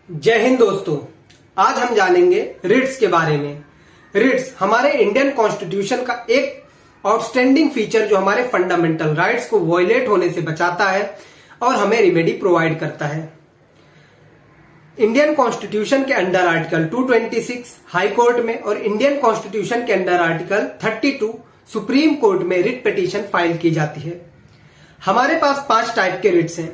जय हिंद दोस्तों। आज हम जानेंगे रिट्स के बारे में। रिट्स हमारे इंडियन कॉन्स्टिट्यूशन का एक आउटस्टैंडिंग फीचर जो हमारे फंडामेंटल राइट्स को वायलेट होने से बचाता है और हमें रिमेडी प्रोवाइड करता है। इंडियन कॉन्स्टिट्यूशन के अंडर आर्टिकल 226 हाई कोर्ट में और इंडियन कॉन्स्टिट्यूशन के अंडर आर्टिकल 32 सुप्रीम कोर्ट में रिट पिटीशन फाइल की जाती है। हमारे पास 5 टाइप के रिट्स हैं।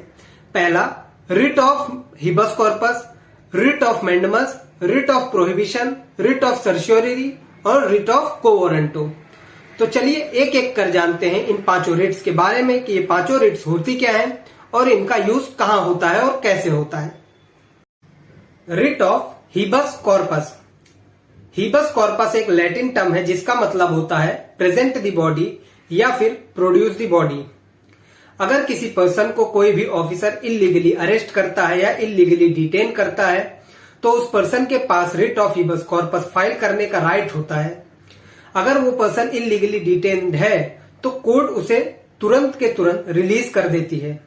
पहला, writ of habeas corpus, writ of mandamus, writ of prohibition, writ of certiorari और रिट ऑफ को वारंटो। तो चलिए एक एक कर जानते हैं इन 5 रिट्स के बारे में कि ये 5 रिट्स होती क्या हैं और इनका यूज कहां होता है और कैसे होता है। Writ of habeas corpus. Habeas corpus एक लैटिन टर्म है जिसका मतलब होता है प्रेजेंट द बॉडी या फिर प्रोड्यूस द बॉडी। अगर किसी पर्सन को कोई भी ऑफिसर इलीगली अरेस्ट करता है या इलीगली डिटेन करता है तो उस पर्सन के पास writ of habeas corpus file करने का राइट होता है। अगर वो पर्सन इलीगली डिटेन्ड है तो कोर्ट उसे तुरंत के तुरंत रिलीज कर देती है।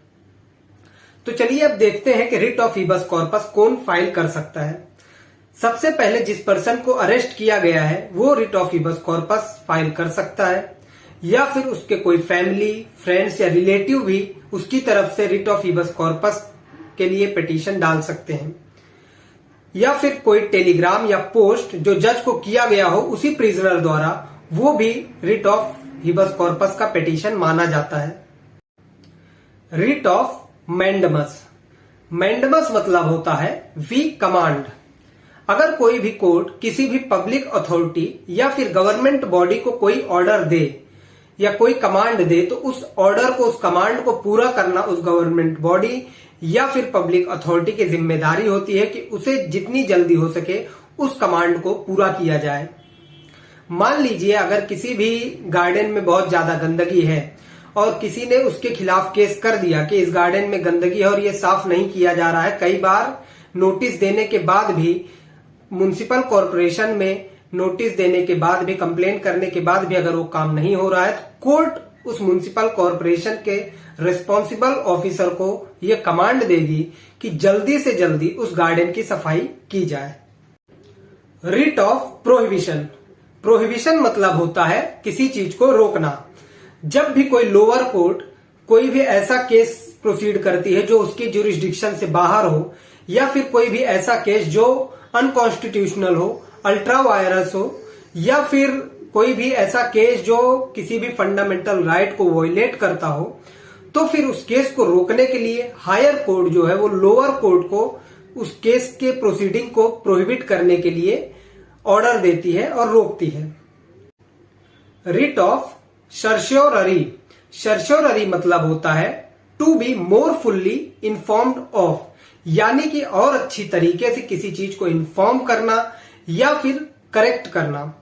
तो चलिए अब देखते हैं कि रिट ऑफ हिबस कॉर्पस कौन फाइल कर सकता है। सबसे पहले जिस पर्सन को अरेस्ट किया गया है वो writ of habeas corpus file कर सकता है, या फिर उसके कोई फैमिली, फ्रेंड्स या रिलेटिव भी उसकी तरफ से रिट ऑफ हिबस कॉर्पस के लिए पिटीशन डाल सकते हैं, या फिर कोई टेलीग्राम या पोस्ट जो जज को किया गया हो उसी प्रिजनर द्वारा, वो भी रिट ऑफ हिबस कॉर्पस का पिटीशन माना जाता है। Writ of mandamus. मैंडमस मतलब होता है वी कमांड। अगर कोई भी कोर्ट किसी भी पब्लिक अथॉरिटी या फिर गवर्नमेंट बॉडी को कोई ऑर्डर दे या कोई कमांड दे तो उस ऑर्डर को, उस कमांड को पूरा करना उस गवर्नमेंट बॉडी या फिर पब्लिक अथॉरिटी की जिम्मेदारी होती है कि उसे जितनी जल्दी हो सके उस कमांड को पूरा किया जाए। मान लीजिए अगर किसी भी गार्डन में बहुत ज्यादा गंदगी है और किसी ने उसके खिलाफ केस कर दिया कि इस गार्डन में गंदगी है और ये साफ नहीं किया जा रहा है, कई बार नोटिस देने के बाद भी, म्युनिसिपल कॉर्पोरेशन में नोटिस देने के बाद भी, कंप्लेन करने के बाद भी अगर वो काम नहीं हो रहा है तो कोर्ट उस म्युनिसिपल कॉर्पोरेशन के रिस्पॉन्सिबल ऑफिसर को ये कमांड देगी कि जल्दी से जल्दी उस गार्डन की सफाई की जाए। Writ of prohibition. प्रोहिबिशन मतलब होता है किसी चीज को रोकना। जब भी कोई लोअर कोर्ट कोई भी ऐसा केस प्रोसीड करती है जो उसकी ज्यूरिसडिक्शन से बाहर हो, या फिर कोई भी ऐसा केस जो अनकॉन्स्टिट्यूशनल हो, अल्ट्रा वायरस हो, या फिर कोई भी ऐसा केस जो किसी भी फंडामेंटल राइट को वायलेट करता हो, तो फिर उस केस को रोकने के लिए हायर कोर्ट जो है वो लोअर कोर्ट को उस केस के प्रोसीडिंग को प्रोहिबिट करने के लिए ऑर्डर देती है और रोकती है। Writ of सर्शियोररी। सर्शियोररी मतलब होता है to be more fully informed of, यानी कि और अच्छी तरीके से किसी चीज को इन्फॉर्म करना या फिर करेक्ट करना।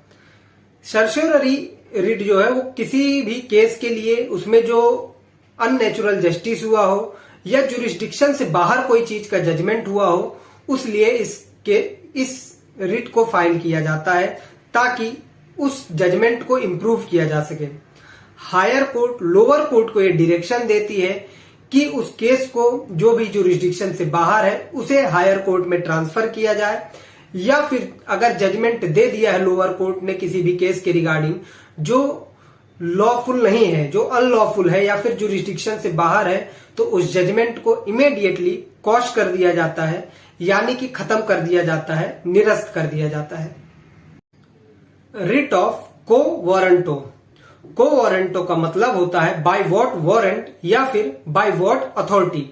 सर्शियोररी रिट जो है वो किसी भी केस के लिए उसमें जो अननेचुरल जस्टिस हुआ हो या ज्यूरिसडिक्शन से बाहर कोई चीज का जजमेंट हुआ हो, उसलिए इस रिट को फाइल किया जाता है ताकि उस जजमेंट को इम्प्रूव किया जा सके। हायर कोर्ट लोअर कोर्ट को ये डायरेक्शन देती है कि उस केस को जो भी ज्यूरिसडिक्शन से बाहर है उसे हायर कोर्ट में ट्रांसफर किया जाए, या फिर अगर जजमेंट दे दिया है लोअर कोर्ट ने किसी भी केस के रिगार्डिंग जो लॉफुल नहीं है, जो अनलॉफुल है या फिर ज्यूरिसडिक्शन से बाहर है, तो उस जजमेंट को इमीडिएटली क्वॉश कर दिया जाता है, यानी कि खत्म कर दिया जाता है, निरस्त कर दिया जाता है। रिट ऑफ को वारंटो। को वारंटो का मतलब होता है बाय व्हाट वारंट या फिर बाय व्हाट अथॉरिटी।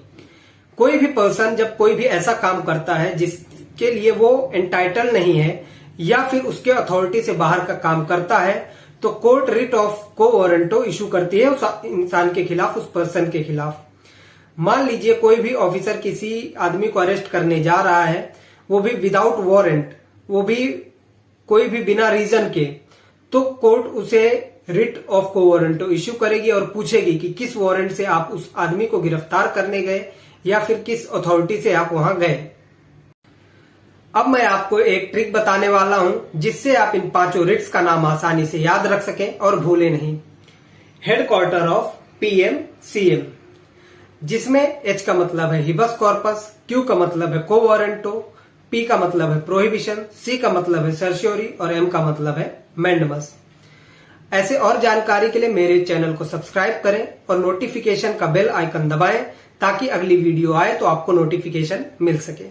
कोई भी पर्सन जब कोई भी ऐसा काम करता है जिसके लिए वो एंटाइटल नहीं है या फिर उसके अथॉरिटी से बाहर का काम करता है तो कोर्ट रिट ऑफ को वारंटो इशू करती है उस इंसान के खिलाफ, उस पर्सन के खिलाफ। मान लीजिए कोई भी ऑफिसर किसी आदमी को अरेस्ट करने जा रहा है, वो भी विदाउट वारंट, वो भी कोई भी बिना रीजन के, तो कोर्ट उसे रिट ऑफ को वारंटो इश्यू करेगी और पूछेगी कि किस वारंट से आप उस आदमी को गिरफ्तार करने गए या फिर किस अथॉरिटी से आप वहां गए। अब मैं आपको एक ट्रिक बताने वाला हूं जिससे आप इन 5 रिट्स का नाम आसानी से याद रख सकें और भूले नहीं। हेडक्वार्टर ऑफ पीएम सीएम, जिसमें एच का मतलब है हिबस कॉर्पस, क्यू का मतलब है को वारंटो, P का मतलब है प्रोहिबिशन, C का मतलब है सर्श्योरी और M का मतलब है मैंडमस। ऐसे और जानकारी के लिए मेरे चैनल को सब्सक्राइब करें और नोटिफिकेशन का बेल आइकन दबाएं ताकि अगली वीडियो आए तो आपको नोटिफिकेशन मिल सके।